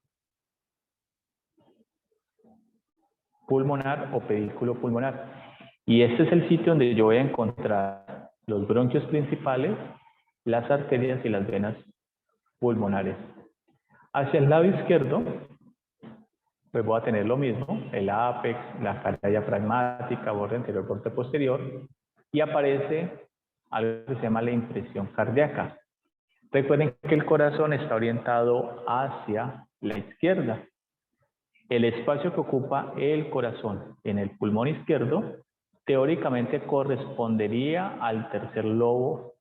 pulmonar o pedículo pulmonar. Y este es el sitio donde yo voy a encontrar los bronquios principales, las arterias y las venas pulmonares. Hacia el lado izquierdo, pues voy a tener lo mismo, el ápex, la cara diafragmática, borde anterior, borde posterior, y aparece algo que se llama la impresión cardíaca. Recuerden que el corazón está orientado hacia la izquierda. El espacio que ocupa el corazón en el pulmón izquierdo, teóricamente correspondería al tercer lobo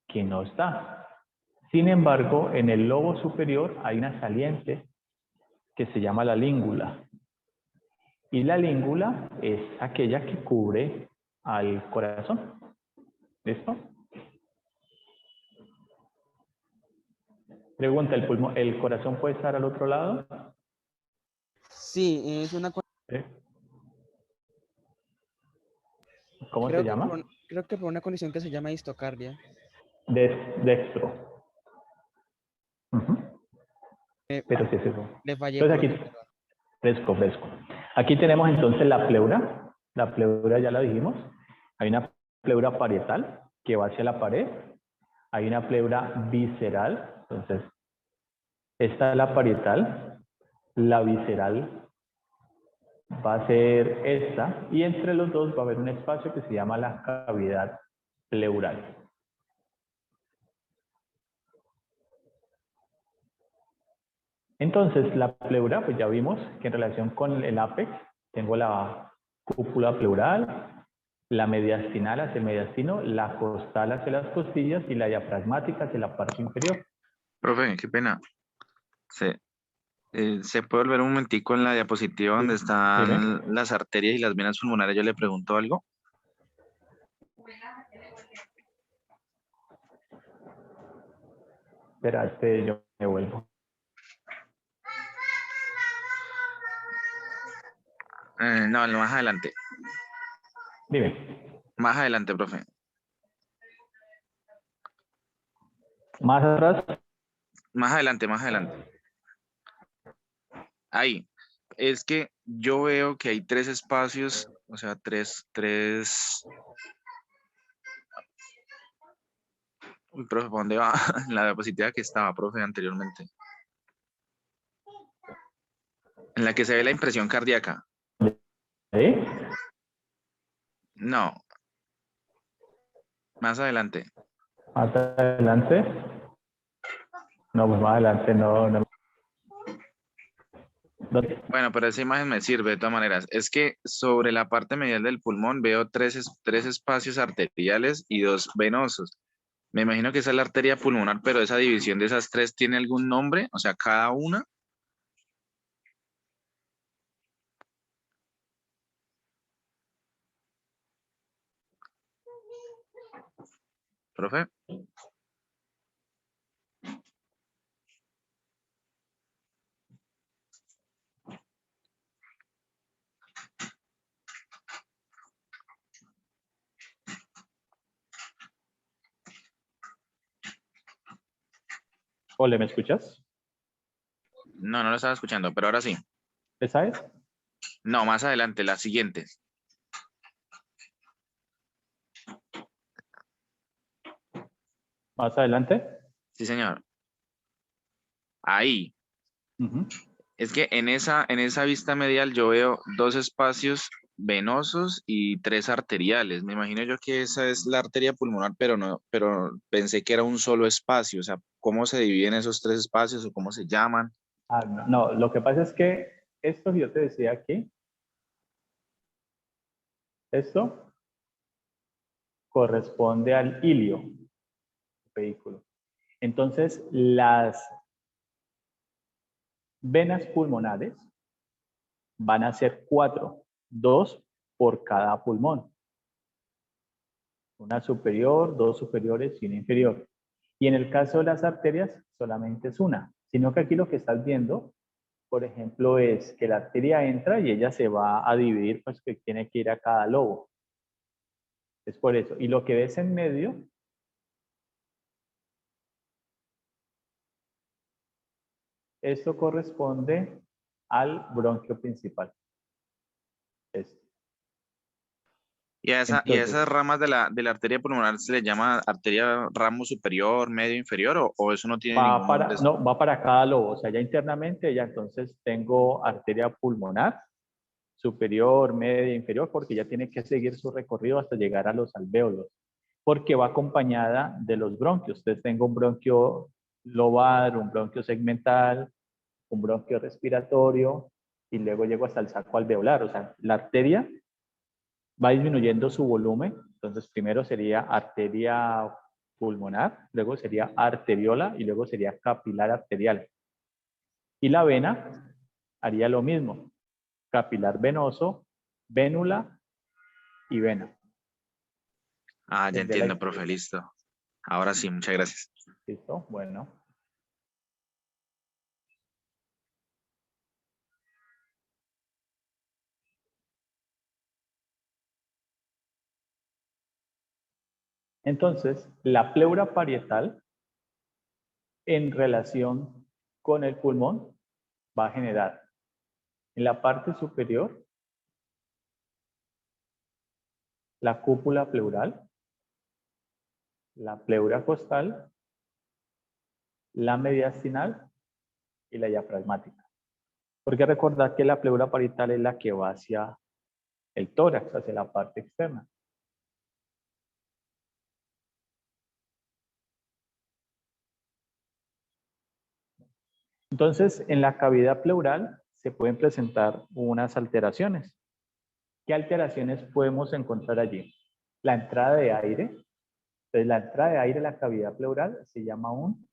que no está. Sin embargo, en el lobo superior hay una saliente que se llama la língula. Y la língula es aquella que cubre al corazón. ¿Listo? Pregunta, ¿el corazón puede estar al otro lado? Sí, es una... ¿Sí? ¿Cómo Creo se llama? creo que por una condición que se llama histocardia. Dextro. Pero ¿qué es eso? Le fallé, Entonces profe. aquí, fresco. Aquí tenemos entonces la pleura. La pleura ya la dijimos. Hay una pleura parietal que va hacia la pared. Hay una pleura visceral. Entonces, esta es la parietal. La visceral va a ser esta. Y entre los dos va a haber un espacio que se llama la cavidad pleural. Entonces, la pleura, pues ya vimos que en relación con el ápex, tengo la cúpula pleural, la mediastinal hacia el mediastino, la costal hacia las costillas y la diafragmática hacia la parte inferior. Profe, qué pena. ¿Se puede volver un momentico en la diapositiva donde Dime. están las arterias y las venas pulmonares? Yo le pregunto algo. Espera, yo me vuelvo. No, más adelante. Dime. Más adelante, profe. Más atrás. Más adelante, más adelante. Ahí. Es que yo veo que hay tres espacios, o sea, tres. Uy, profe, ¿para dónde va? La diapositiva que estaba, profe, anteriormente. En la que se ve la impresión cardíaca. ¿Sí? No. Más adelante. Más adelante. No, pues más adelante no. ¿Dónde? Bueno, pero esa imagen me sirve de todas maneras. Es que sobre la parte medial del pulmón veo tres espacios arteriales y dos venosos. Me imagino que esa es la arteria pulmonar, pero esa división de esas tres tiene algún nombre, o sea, cada una. Profe. Ole, ¿me escuchas? No, no lo estaba escuchando, pero ahora sí. ¿Esa es? No, más adelante, la siguiente. Más adelante. Sí, señor. Ahí. Ujú. Es que en esa vista medial yo veo dos espacios venosos y tres arteriales. Me imagino yo que esa es la arteria pulmonar, pero no, pero pensé que era un solo espacio. O sea, ¿cómo se dividen esos tres espacios o cómo se llaman? Ah, no, no, lo que pasa es que esto que yo te decía aquí, esto corresponde al ilio, vehículo. Entonces, las venas pulmonares van a ser 4, 2 por cada pulmón. Una superior, 2 superiores y una inferior. Y en el caso de las arterias, solamente es una. Sino que aquí lo que estás viendo, por ejemplo, es que la arteria entra y ella se va a dividir, pues que tiene que ir a cada lobo. Es por eso. Y lo que ves en medio, esto corresponde al bronquio principal. Este. Y a Entonces, esas ramas de la arteria pulmonar se le llama arteria ramo superior, medio, inferior, o eso no tiene va ningún nombre. para, no, va para cada lobo. O sea, ya internamente, ya entonces tengo arteria pulmonar, superior, media, inferior, porque ya tiene que seguir su recorrido hasta llegar a los alvéolos, porque va acompañada de los bronquios. Entonces tengo un bronquio lobar, un bronquio segmental, un bronquio respiratorio, y luego llego hasta el saco alveolar. O sea, la arteria va disminuyendo su volumen. Entonces primero sería arteria pulmonar, luego sería arteriola y luego sería capilar arterial. Y la vena haría lo mismo, capilar venoso, vénula y vena. Ah, ya Desde la entiendo, izquierda. profe, listo. Ahora sí, muchas gracias. ¿Listo? Bueno. Entonces, la pleura parietal en relación con el pulmón va a generar en la parte superior la cúpula pleural, la pleura costal, la mediastinal y la diafragmática. Porque recordad que la pleura parietal es la que va hacia el tórax, hacia la parte externa. Entonces, en la cavidad pleural se pueden presentar unas alteraciones. ¿Qué alteraciones podemos encontrar allí? La entrada de aire. Entonces, la entrada de aire a la cavidad pleural se llama un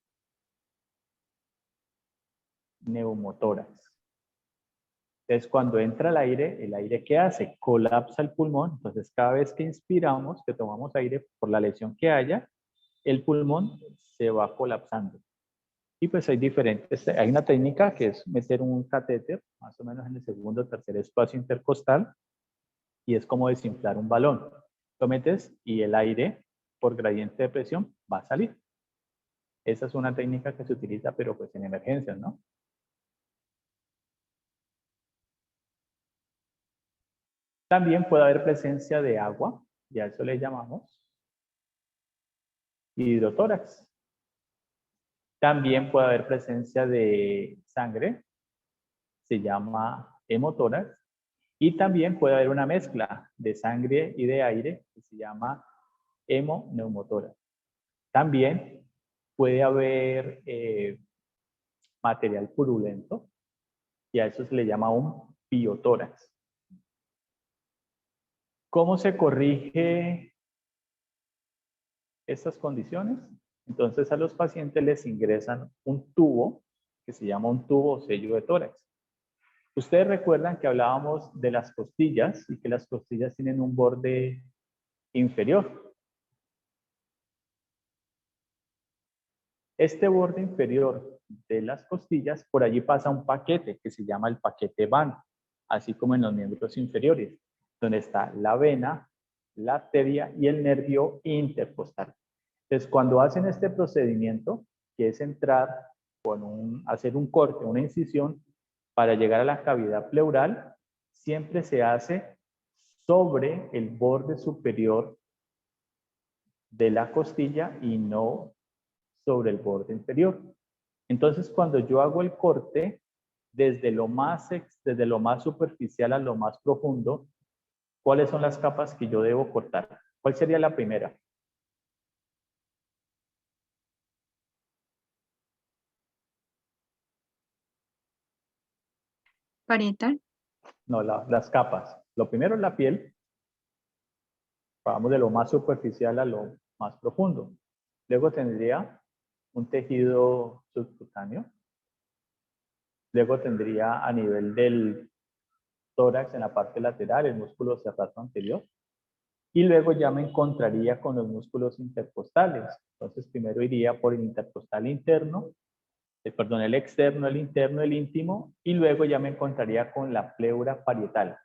neumotórax. Entonces, cuando entra el aire ¿qué hace? Colapsa el pulmón. Entonces, cada vez que inspiramos, que tomamos aire por la lesión que haya, el pulmón se va colapsando. Y pues hay una técnica que es meter un catéter, más o menos en el segundo o tercer espacio intercostal, y es como desinflar un balón. Lo metes y el aire, por gradiente de presión, va a salir. Esa es una técnica que se utiliza, pero pues en emergencias, ¿no? También puede haber presencia de agua, y a eso le llamamos hidrotórax. También puede haber presencia de sangre, se llama hemotórax. Y también puede haber una mezcla de sangre y de aire que se llama hemoneumotórax. También puede haber material purulento y a eso se le llama un piotórax. ¿Cómo se corrige estas condiciones, entonces a los pacientes les ingresan un tubo que se llama un tubo o sello de tórax. Ustedes recuerdan que hablábamos de las costillas y que las costillas tienen un borde inferior. Este borde inferior de las costillas, por allí pasa un paquete que se llama el paquete Van, así como en los miembros inferiores, donde está la vena, la arteria y el nervio intercostal. Entonces, cuando hacen este procedimiento, que es entrar hacer un corte, una incisión, para llegar a la cavidad pleural, siempre se hace sobre el borde superior de la costilla y no sobre el borde inferior. Entonces, cuando yo hago el corte, desde lo más superficial a lo más profundo, ¿cuáles son las capas que yo debo cortar? ¿Cuál sería la primera? Parietal. No, las capas. Lo primero es la piel. Vamos de lo más superficial a lo más profundo. Luego tendría un tejido subcutáneo. Luego tendría a nivel del tórax en la parte lateral el músculo serrato anterior. Y luego ya me encontraría con los músculos intercostales. Entonces primero iría por el intercostal interno, el externo, el interno, el íntimo, y luego ya me encontraría con la pleura parietal.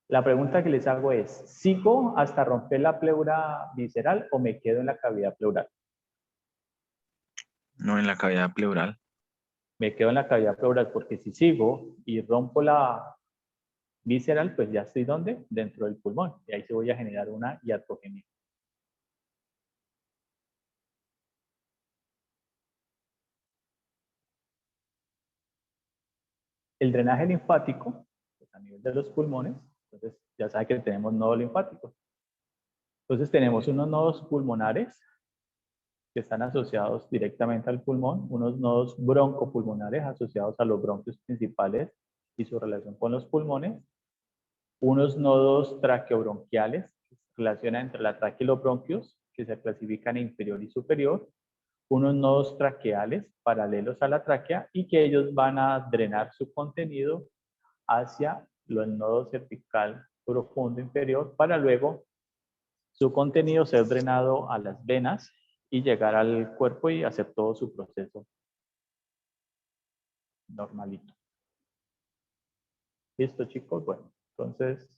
La pregunta que les hago es, ¿sigo hasta romper la pleura visceral o me quedo en la cavidad pleural? No, en la cavidad pleural. Me quedo en la cavidad pleural porque si sigo y rompo la visceral, pues ya estoy ¿dónde? Dentro del pulmón. Y ahí se voy a generar una iatrogenia. El drenaje linfático, pues a nivel de los pulmones, entonces ya saben que tenemos nodos linfáticos. Entonces tenemos unos nodos pulmonares que están asociados directamente al pulmón, unos nodos broncopulmonares asociados a los bronquios principales y su relación con los pulmones, unos nodos traqueobronquiales que se relacionan entre la tráquea y los bronquios, que se clasifican en inferior y superior, unos nodos traqueales paralelos a la tráquea y que ellos van a drenar su contenido hacia el nodo cervical profundo inferior para luego su contenido ser drenado a las venas y llegar al cuerpo y hacer todo su proceso normalito. ¿Listo, chicos? Bueno, entonces